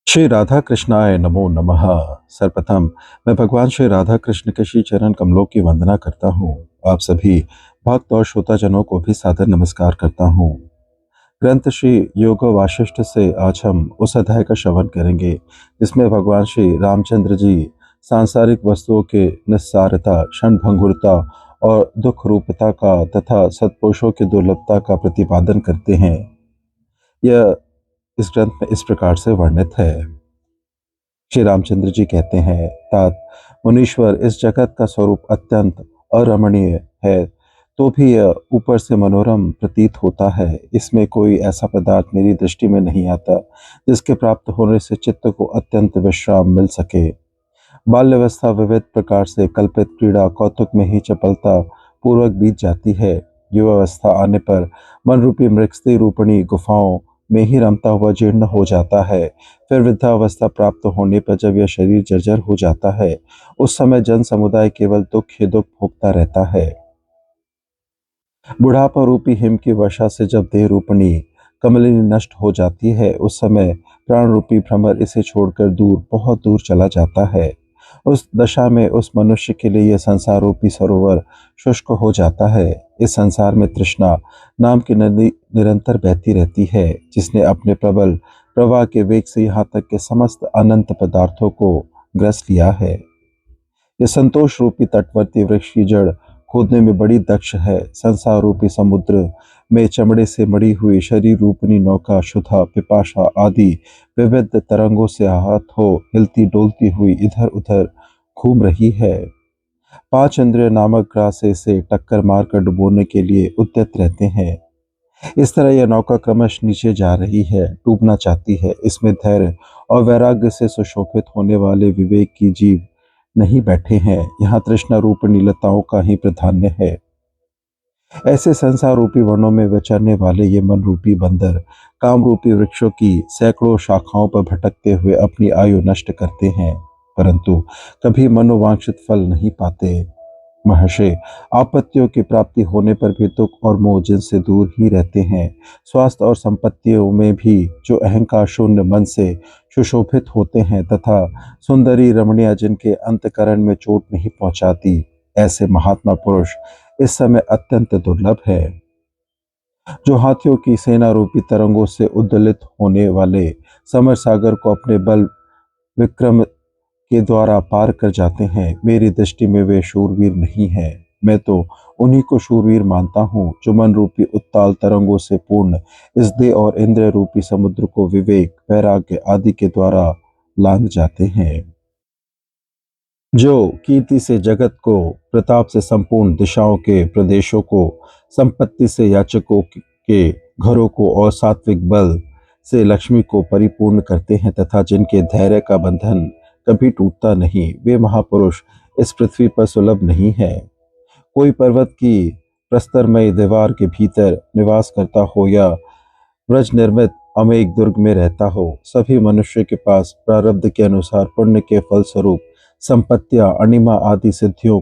श्री राधा कृष्णाय नमो नमः। सर्वप्रथम मैं भगवान श्री राधा कृष्ण के श्री चरण कमलों की वंदना करता हूँ। आप सभी भक्त और श्रोताजनों को भी सादर नमस्कार करता हूँ। ग्रंथ श्री योग वाशिष्ठ से आज हम उस अध्याय का श्रवण करेंगे जिसमें भगवान श्री रामचंद्र जी सांसारिक वस्तुओं के निस्सारता, क्षणभंगुरता और दुख रूपता का तथा सत्पुरुषों की दुर्लभता का प्रतिपादन करते हैं। यह इस ग्रंथ में इस प्रकार से वर्णित है। श्री रामचंद्र जी कहते हैं, तात मुनीश्वर, इस जगत का स्वरूप अत्यंत अरमणीय है, तो भी यह ऊपर से मनोरम प्रतीत होता है। इसमें कोई ऐसा पदार्थ मेरी दृष्टि में नहीं आता जिसके प्राप्त होने से चित्त को अत्यंत विश्राम मिल सके। बाल्यावस्था विविध प्रकार से कल्पित क्रीड़ा कौतुक में ही चपलता पूर्वक बीत जाती है। युवावस्था आने पर मन रूपी मृगस्त्री रूपणी गुफाओं में ही रमता हुआ जीर्ण हो जाता है। फिर वृद्धावस्था प्राप्त होने पर जब यह शरीर जर्जर हो जाता है, उस समय जन समुदाय केवल दुख ही दुख भोगता रहता है। बुढ़ापा रूपी हिम की वर्षा से जब देह रूपणी कमलिनी नष्ट हो जाती है, उस समय प्राण रूपी भ्रमर इसे छोड़कर दूर, बहुत दूर चला जाता है। उस दशा में उस मनुष्य के लिए यह संसार रूपी सरोवर शुष्क हो जाता है। इस संसार में तृष्णा नाम की नदी निरंतर बहती रहती है, जिसने अपने प्रबल प्रवाह के वेग से यहाँ तक के समस्त अनंत पदार्थों को ग्रस लिया है। यह संतोष रूपी तटवर्ती वृक्ष की जड़ खोदने में बड़ी दक्ष है। संसार रूपी समुद्र में चमड़े से मड़ी हुई शरीर रूपनी नौका क्षुधा, पिपाशा आदि विविध तरंगों से आहत हो हिलती डोलती हुई इधर उधर घूम रही है। पांच इंद्रिय नामक ग्रासे से टक्कर मारकर डुबोने के लिए उद्यत रहते हैं। इस तरह यह नौका क्रमश नीचे जा रही है, डूबना चाहती है। इसमें धैर्य और वैराग्य से सुशोभित होने वाले विवेक की जीव नहीं बैठे हैं। यहाँ तृष्णा रूपी लताओं का ही प्राधान्य है। ऐसे संसार रूपी वनों में विचरने वाले ये मन रूपी बंदर काम रूपी वृक्षों की सैकड़ों शाखाओं पर भटकते हुए अपनी आयु नष्ट करते हैं, परंतु कभी मनोवांछित फल नहीं पाते। महर्षि, आपत्तियों की प्राप्ति होने पर भी दुख और मोह जिनसे दूर ही रहते हैं, स्वास्थ्य और संपत्तियों में भी जो अहंकार शून्य मन से सुशोभित होते हैं तथा सुंदरी रमणियां जिनके अंतकरण में चोट नहीं पहुंचाती, ऐसे महात्मा पुरुष इस समय अत्यंत दुर्लभ है। जो हाथियों की सेना रूपी तरंगों से उद्दलित होने वाले समर सागर को अपने बल विक्रम के द्वारा पार कर जाते हैं, मेरी दृष्टि में वे शूरवीर नहीं हैं। मैं तो उन्हीं को शूरवीर मानता हूँ जो मन रूपी उत्ताल तरंगों से पूर्ण इस देह और इंद्रिय रूपी समुद्र को विवेक, वैराग्य आदि के द्वारा लांघ जाते हैं। जो कीर्ति से जगत को, प्रताप से संपूर्ण दिशाओं के प्रदेशों को, संपत्ति से याचकों के घरों को और सात्विक बल से लक्ष्मी को परिपूर्ण करते हैं तथा जिनके धैर्य का बंधन कभी टूटता नहीं, वे महापुरुष इस पृथ्वी पर सुलभ नहीं है। कोई पर्वत की प्रस्तरमय दीवार के भीतर निवास करता हो या ब्रज निर्मित अमेय दुर्ग में रहता हो, सभी मनुष्य के पास प्रारब्ध के अनुसार पुण्य के फलस्वरूप संपत्तियां, अणिमा आदि सिद्धियों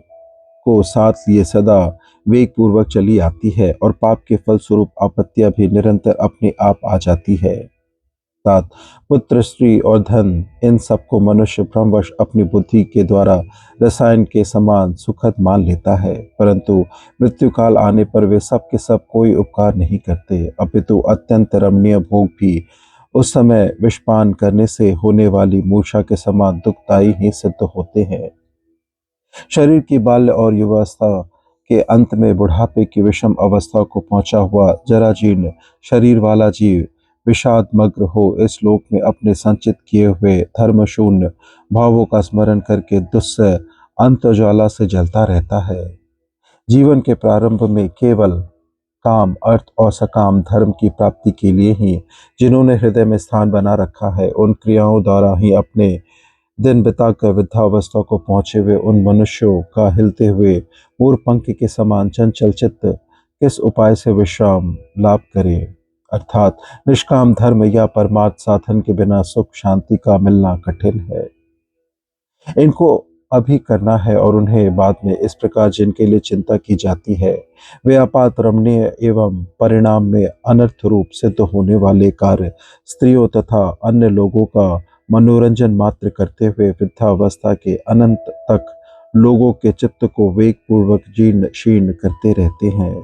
को साथ लिए सदा वेग पूर्वक चली आती है और पाप के फलस्वरूप आपत्तियां भी निरंतर अपने आप आ जाती है। साथ पुत्र, स्त्री और धन, इन सबको मनुष्य भ्रमवश अपनी बुद्धि के द्वारा रसायन के समान सुखद मान लेता है, परंतु मृत्यु काल आने पर वे सब के सब कोई उपकार नहीं करते, अपितु अत्यंत रमणीय भोग भी उस समय विषपान करने से होने वाली मूर्छा के समान दुखदायी ही सिद्ध होते हैं। शरीर की बाल्य और युवावस्था के अंत में बुढ़ापे की विषम अवस्था को पहुंचा हुआ जराजीर्ण शरीर वाला जीव विषाद मग्न हो इस लोक में अपने संचित किए हुए धर्म शून्य भावों का स्मरण करके दुस्सह अंतर्ज्वाला से जलता रहता है। जीवन के प्रारंभ में केवल काम, अर्थ और सकाम धर्म की प्राप्ति के लिए ही जिन्होंने हृदय में स्थान बना रखा है, उन क्रियाओं द्वारा ही अपने दिन बिताकर वृद्धावस्था को पहुंचे हुए उन मनुष्यों का हिलते हुए मोरपंख के समान चंचल चित्त किस उपाय से विश्राम लाभ करे, अर्थात निष्काम धर्म या परमार्थ साधन के बिना सुख शांति का मिलना कठिन है। इनको अभी करना है और उन्हें बाद में। इस प्रकार जिनके लिए चिंता की जाती है, वे आपात रमणीय एवं परिणाम में अनर्थ रूप सिद्ध होने वाले कार्य स्त्रियों तथा अन्य लोगों का मनोरंजन मात्र करते हुए वृद्धावस्था के अनंत तक लोगों के चित्त को वेगपूर्वक जीर्ण शीर्ण करते रहते हैं।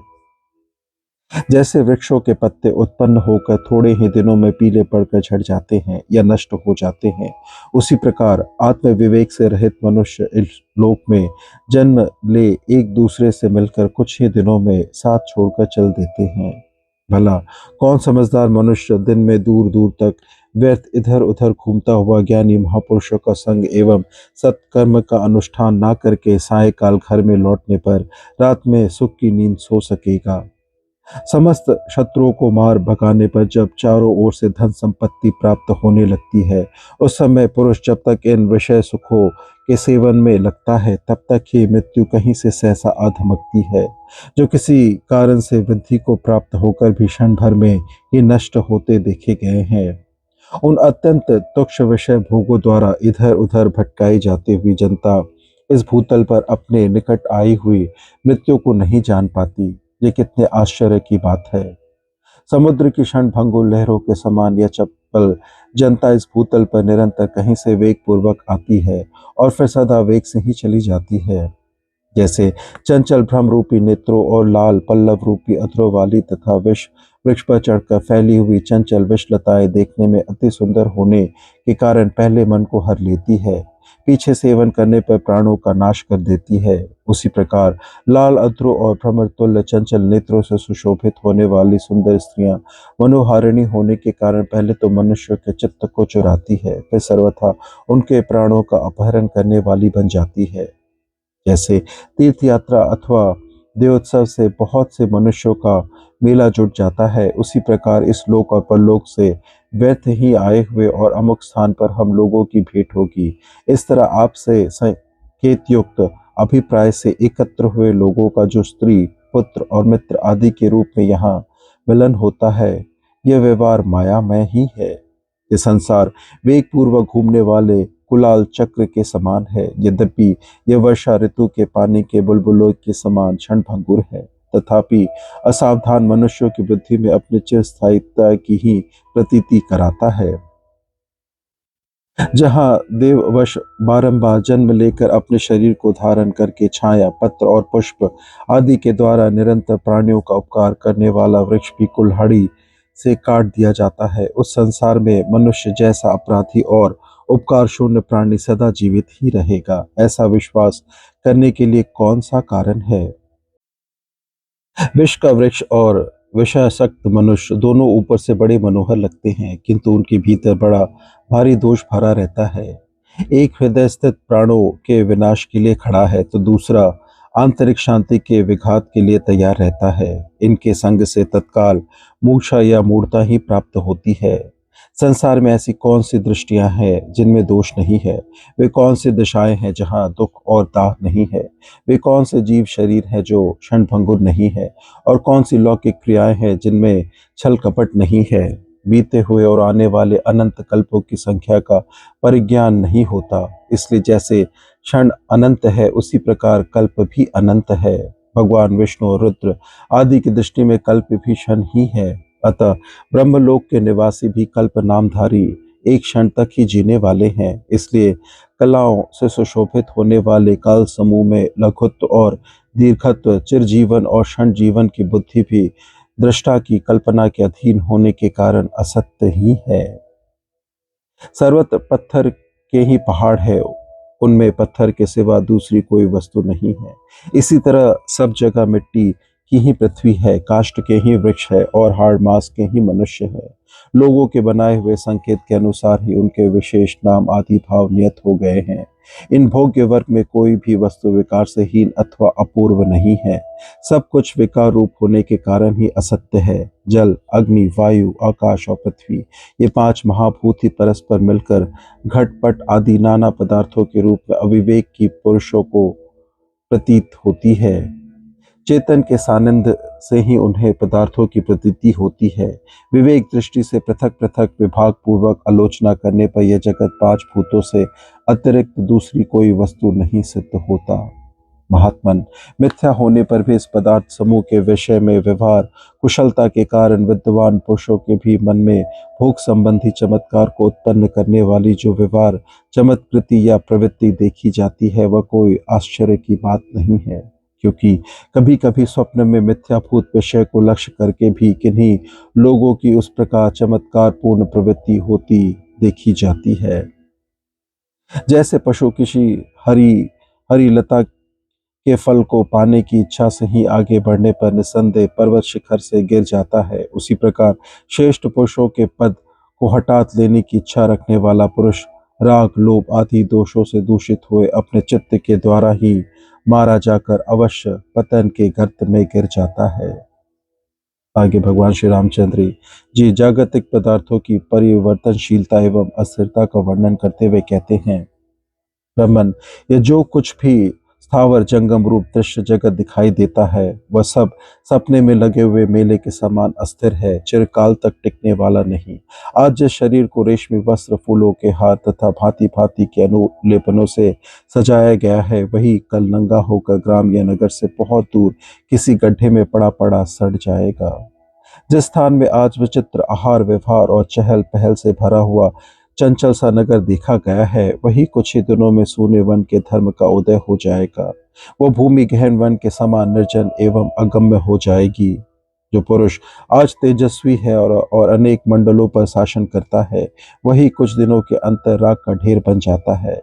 जैसे वृक्षों के पत्ते उत्पन्न होकर थोड़े ही दिनों में पीले पड़कर झड़ जाते हैं या नष्ट हो जाते हैं, उसी प्रकार आत्म विवेक से रहित मनुष्य इस लोक में जन्म ले एक दूसरे से मिलकर कुछ ही दिनों में साथ छोड़कर चल देते हैं। भला कौन समझदार मनुष्य दिन में दूर दूर तक व्यर्थ इधर उधर घूमता हुआ ज्ञानी महापुरुषों का संग एवं सत्कर्म का अनुष्ठान ना करके सायकाल घर में लौटने पर रात में सुख की नींद सो सकेगा। समस्त शत्रुओं को मार भगाने पर जब चारों ओर से धन संपत्ति प्राप्त होने लगती है, उस समय पुरुष जब तक इन विषय सुखों के सेवन में लगता है, तब तक ही मृत्यु कहीं से सहसा आ धमकती है, जो किसी कारण से वृद्धि को प्राप्त होकर भी क्षण भर में ही नष्ट होते देखे गए हैं। उन अत्यंत तुक्ष विषय भोगों द्वारा इधर उधर भटकाई जाती हुई जनता इस भूतल पर अपने निकट आई हुई मृत्यु को नहीं जान पाती। ये कितने आश्चर्य की बात है। समुद्र की क्षणभंगुर लहरों के समान यह चपल जनता इस भूतल पर निरंतर कहीं से वेग पूर्वक आती है और फिर सदा वेग से ही चली जाती है। जैसे चंचल भ्रम रूपी नेत्रों और लाल पल्लव रूपी अधरों वाली तथा विष वृक्ष पर चढ़कर फैली हुई चंचल विषलताएं देखने में अति सुंदर होने के कारण पहले मन को हर लेती है, पीछे सेवन करने पर प्राणों का नाश कर देती है। उसी प्रकार लाल अधरों और भ्रमर तुल्य चंचल नेत्रों से सुशोभित होने वाली सुंदर स्त्रियां मनोहारिणी होने के कारण पहले तो मनुष्य के चित्त को चुराती है, फिर सर्वथा उनके प्राणों का अपहरण करने वाली बन जाती है। जैसे तीर्थ यात्रा अथवा देवोत्सव से बहुत से मनुष्यों का मेला जुट जाता है, उसी प्रकार इस लोक और परलोक से व्यर्थ ही आए हुए और अमुक स्थान पर हम लोगों की भेंट होगी। इस तरह आपसे संकेत युक्त अभिप्राय से एकत्र हुए लोगों का जो स्त्री पुत्र और मित्र आदि के रूप में यहाँ मिलन होता है, यह व्यवहार मायामय ही है। ये संसार वेग पूर्वक घूमने वाले कुलाल चक्र के समान है। यद्यपि यह वर्षा ऋतु के पानी के बुलबुलों के समान क्षणभंगुर है, तथापि असावधान मनुष्यों की बुद्धि में अपने चिरस्थायित्व की ही प्रतीति कराता है। जहाँ देववश बारंबार जन्म लेकर अपने शरीर को धारण करके छाया पत्र और पुष्प आदि के द्वारा निरंतर प्राणियों का उपकार करने वाला वृक्ष भी कुल्हाड़ी से काट दिया जाता है, उस संसार में मनुष्य जैसा अपराधी और उपकार शून्य प्राणी सदा जीवित ही रहेगा। ऐसा विश्वास करने के लिए कौन सा कारण है। विष का वृक्ष और विषासक्त मनुष्य दोनों ऊपर से बड़े मनोहर लगते हैं, किंतु उनके भीतर बड़ा भारी दोष भरा रहता है। एक हृदय स्थित प्राणों के विनाश के लिए खड़ा है, तो दूसरा आंतरिक शांति के विघात के लिए तैयार रहता है। इनके संग से तत्काल मूर्छा या मूढ़ता ही प्राप्त होती है। संसार में ऐसी कौन सी दृष्टियां हैं जिनमें दोष नहीं है, वे कौन सी दिशाएं हैं जहां दुख और दाह नहीं है, वे कौन से जीव शरीर हैं जो क्षणभंगुर नहीं है, और कौन सी लौकिक क्रियाएं हैं जिनमें छल कपट नहीं है। बीते हुए और आने वाले अनंत कल्पों की संख्या का परिज्ञान नहीं होता, इसलिए जैसे क्षण अनंत है उसी प्रकार कल्प भी अनंत है। भगवान विष्णु और रुद्र आदि की दृष्टि में कल्प भी क्षण ही है। अतः ब्रह्मलोक के निवासी भी कल्प नामधारी एक क्षण तक ही जीने वाले हैं। इसलिए कलाओं से सुशोभित होने वाले काल समूह में लघुत्व और दीर्घत्व, चिरजीवन और क्षण जीवन की बुद्धि भी दृष्टा की कल्पना के अधीन होने के कारण असत्य ही है। सर्वत्र पत्थर के ही पहाड़ है, उनमें पत्थर के सिवा दूसरी कोई वस्तु नहीं है। इसी तरह सब जगह मिट्टी की ही पृथ्वी है, काष्ठ के ही वृक्ष है और हाड़ मांस के ही मनुष्य है। लोगों के बनाए हुए संकेत के अनुसार ही उनके विशेष नाम आदि भाव नियत हो गए हैं। इन भोग्य वर्ग में कोई भी वस्तु विकार से हीन अथवा अपूर्व नहीं है। सब कुछ विकार रूप होने के कारण ही असत्य है। जल, अग्नि, वायु, आकाश और पृथ्वी, ये पांच महाभूत ही परस्पर मिलकर घटपट आदि नाना पदार्थों के रूप में अविवेक की पुरुषों को प्रतीत होती है। चेतन के सानिध्य से ही उन्हें पदार्थों की प्रतीति होती है। विवेक दृष्टि से पृथक पृथक विभाग पूर्वक आलोचना करने पर यह जगत पांच भूतों से अतिरिक्त दूसरी कोई वस्तु नहीं सिद्ध होता। महात्मन, मिथ्या होने पर भी इस पदार्थ समूह के विषय में व्यवहार कुशलता के कारण विद्वान पुरुषों के भी मन में भोग संबंधी चमत्कार को उत्पन्न करने वाली जो व्यवहार चमत्कृति या प्रवृत्ति देखी जाती है वह कोई आश्चर्य की बात नहीं है, क्योंकि कभी कभी स्वप्न में मिथ्याभूत विषय को लक्ष्य करके भी किन्हीं लोगों की उस प्रकार चमत्कार पूर्ण प्रवृत्ति होती देखी जाती है। जैसे पशु किसी हरी हरी लता के फल को पाने की इच्छा से ही आगे बढ़ने पर निस्संदेह पर्वत शिखर से गिर जाता है, उसी प्रकार श्रेष्ठ पुरुषों के पद को हठात लेने की इच्छा रखने वाला पुरुष राग लोभ आदि दोषों से दूषित हुए अपने चित्त के द्वारा ही मारा जाकर अवश्य पतन के गर्त में गिर जाता है। आगे भगवान श्री रामचंद्र जी जागतिक पदार्थों की परिवर्तनशीलता एवं अस्थिरता का वर्णन करते हुए कहते हैं, ब्रह्मन, ये जो कुछ भी स्थावर जंगम रूप दृश्य जगत दिखाई देता है वह सब सपने में लगे हुए मेले के समान अस्थिर है, चिरकाल तक टिकने वाला नहीं। आज जिस शरीर को रेशमी वस्त्र फूलों के हार तथा भांति भांति के अनुलेपनों से सजाया गया है वही कल नंगा होकर ग्राम या नगर से बहुत दूर किसी गड्ढे में पड़ा पड़ा सड़ जाएगा। जिस स्थान में आज विचित्र आहार व्यवहार और चहल पहल से भरा हुआ चंचल सा नगर देखा गया है वही कुछ ही दिनों में सूने वन के धर्म का उदय हो जाएगा। वो भूमि गहन वन के समान निर्जन एवं अगम्य हो जाएगी। जो पुरुष आज तेजस्वी है और अनेक मंडलों पर शासन करता है वही कुछ दिनों के अंतर राख का ढेर बन जाता है।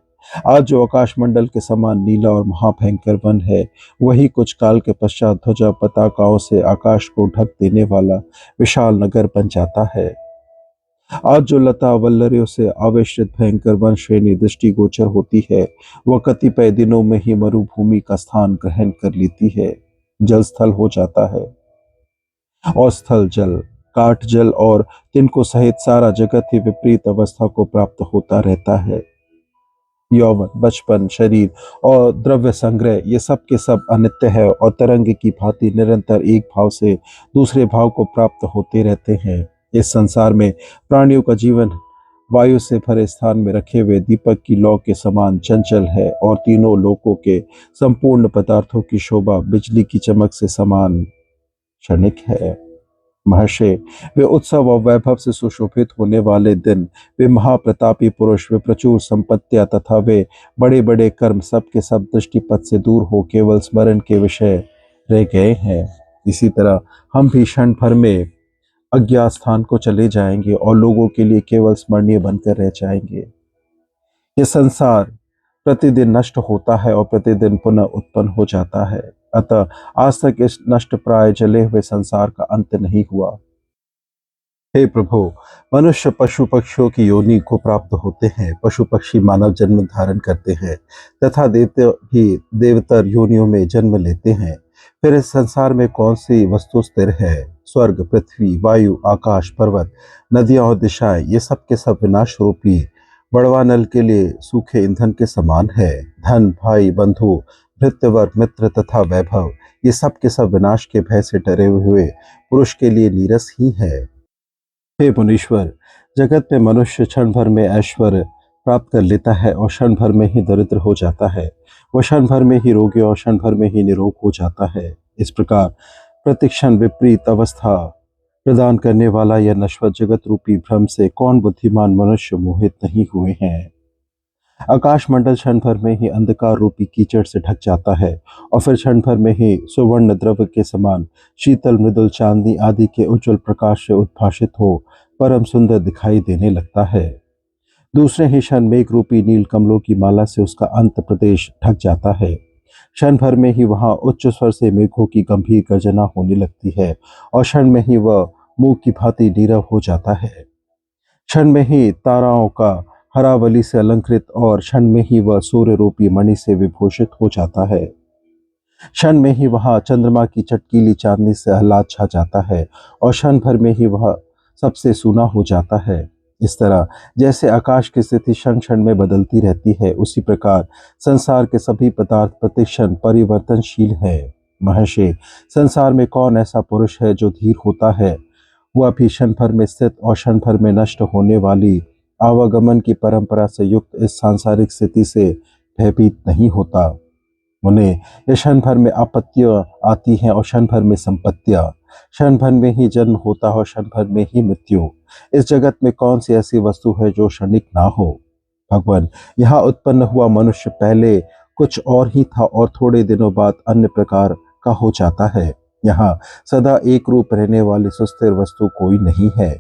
आज जो आकाश मंडल के समान नीला और महाभयंकर वन है वही कुछ काल के पश्चात ध्वजा पताकाओं से आकाश को ढक देने वाला विशाल नगर बन जाता है। आज जो लता वल्लरियों से आवेशित भयंकर वन श्रेणी दृष्टिगोचर होती है वह कतिपय दिनों में ही मरुभूमि का स्थान ग्रहण कर लेती है, जल स्थल हो जाता है और स्थल जल काठ जल और तिनको सहित सारा जगत ही विपरीत अवस्था को प्राप्त होता रहता है। यौवन बचपन शरीर और द्रव्य संग्रह ये सब के सब अनित्य है और तरंग की भांति निरंतर एक भाव से दूसरे भाव को प्राप्त होते रहते हैं। इस संसार में प्राणियों का जीवन वायु से भरे स्थान में रखे हुए दीपक की लौ के समान चंचल है और तीनों लोकों के संपूर्ण पदार्थों की शोभा बिजली की चमक से समान क्षणिक है। महर्षि, वे उत्सव और वैभव से सुशोभित होने वाले दिन, वे महाप्रतापी पुरुष, वे प्रचुर संपत्तियां तथा वे बड़े बड़े कर्म सब के सब दृष्टिपथ से दूर हो केवल स्मरण के विषय रह गए हैं। इसी तरह हम भी क्षण भर में अज्ञात स्थान को चले जाएंगे और लोगों के लिए केवल स्मरणीय बनकर रह जाएंगे। ये संसार प्रतिदिन नष्ट होता है और प्रतिदिन पुनः उत्पन्न हो जाता है, अतः आज तक इस नष्ट प्राय जले हुए संसार का अंत नहीं हुआ। हे प्रभु, मनुष्य पशु पक्षियों की योनि को प्राप्त होते हैं, पशु पक्षी मानव जन्म धारण करते हैं तथा देवते भी देवतर योनियों में जन्म लेते हैं। फिर इस संसार में कौन सी वस्तु स्थिर है? स्वर्ग, पृथ्वी, वायु, आकाश, पर्वत, नदियां और दिशाएं ये सब के सब विनाश रूपी बड़वा नल के लिए सूखे ईंधन के समान है। धन, भाई, बंधु, भृत्यवर्ग, मित्र तथा वैभव ये सब के सब विनाश के भय से डरे हुए पुरुष के लिए नीरस ही है। हे मुनीश्वर, जगत में मनुष्य क्षण भर में ऐश्वर्य प्राप्त कर लेता है और क्षण भर में ही दरिद्र हो जाता है। वह क्षण भर में ही रोगी और क्षण भर में ही निरोग हो जाता है। इस प्रकार प्रतिक्षण विपरीत अवस्था प्रदान करने वाला यह नश्वर जगत रूपी भ्रम से कौन बुद्धिमान मनुष्य मोहित नहीं हुए हैं। आकाश मंडल क्षण भर में ही अंधकार रूपी कीचड़ से ढक जाता है और फिर क्षण भर में ही सुवर्ण द्रव्य के समान शीतल मृदुल चांदनी आदि के उज्जवल प्रकाश से उद्भाषित हो परम सुंदर दिखाई देने लगता है। दूसरे ही क्षण मेघ रूपी नील कमलों की माला से उसका अंत प्रदेश ढक जाता है। क्षण भर में ही वहां उच्च स्वर से मेघों की गंभीर गर्जना होने लगती है और क्षण में ही वह मूक की भांति नीरव हो जाता है। क्षण में ही ताराओं का हरावली से अलंकृत और क्षण में ही वह सूर्य रूपी मणि से विभूषित हो जाता है। क्षण में ही वहां चंद्रमा की चटकीली चांदनी से आह्लाद छा जाता है और क्षण भर में ही वह सबसे सूना हो जाता है। इस तरह जैसे आकाश की स्थिति क्षण क्षण में बदलती रहती है, उसी प्रकार संसार के सभी पदार्थ प्रतिक्षण परिवर्तनशील है। महर्षि, संसार में कौन ऐसा पुरुष है जो धीर होता है? वह भी क्षण भर में स्थित और क्षण भर में नष्ट होने वाली आवागमन की परंपरा से युक्त इस सांसारिक स्थिति से भयभीत नहीं होता। उन्हें ये क्षण भर में आपत्तियां आती हैं और क्षण भर में संपत्तियां, क्षण भर में ही जन्म होता है और क्षण भर में ही मृत्यु। इस जगत में कौन सी ऐसी वस्तु है जो क्षणिक ना हो। भगवान, यहाँ उत्पन्न हुआ मनुष्य पहले कुछ और ही था और थोड़े दिनों बाद अन्य प्रकार का हो जाता है। यहाँ सदा एक रूप रहने वाली सुस्थिर वस्तु कोई नहीं है।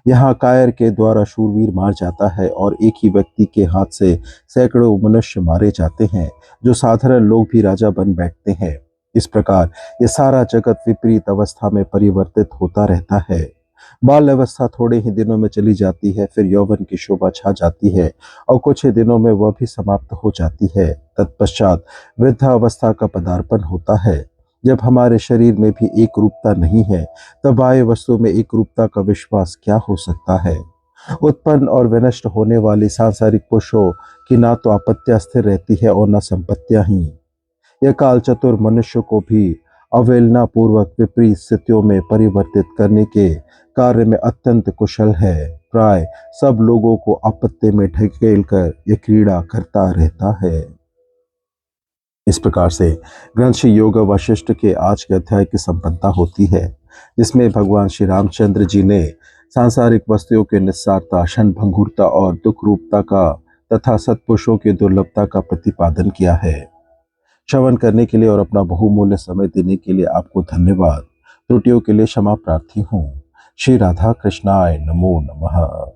यहाँ कायर के द्वारा शूरवीर मार जाता है और एक ही व्यक्ति के हाथ से सैकड़ों मनुष्य मारे जाते हैं, जो साधारण लोग भी राजा बन बैठते हैं। इस प्रकार ये सारा जगत विपरीत अवस्था में परिवर्तित होता रहता है। बाल अवस्था थोड़े ही दिनों में चली जाती है, फिर यौवन की शोभा छा जाती है और कुछ ही दिनों में वह भी समाप्त हो जाती है। तत्पश्चात वृद्धावस्था का पदार्पण होता है। जब हमारे शरीर में भी एक रूपता नहीं है, तब बाह्य वस्तु में एक रूपता का विश्वास क्या हो सकता है। उत्पन्न और विनष्ट होने वाली सांसारिक पुरुषों की ना तो आपत्तियां स्थिर रहती है और न संपत्तियां ही। यह काल चतुर मनुष्य को भी अवहेलना पूर्वक विपरीत स्थितियों में परिवर्तित करने के कार्य में अत्यंत कुशल है। प्राय सब लोगों को आपत्ति में ढकेल कर यह क्रीड़ा करता रहता है। इस प्रकार से ग्रंथ श्री योग वशिष्ठ के आज के अध्याय की संपन्नता होती है, जिसमें भगवान श्री रामचंद्र जी ने सांसारिक वस्तुओं के निस्सारता, क्षण भंगुरता और दुख रूपता का तथा सत्पुरुषों की दुर्लभता का प्रतिपादन किया है। श्रवण करने के लिए और अपना बहुमूल्य समय देने के लिए आपको धन्यवाद। त्रुटियों के लिए क्षमा प्रार्थी हूँ। श्री राधा कृष्णाय नमो नमः।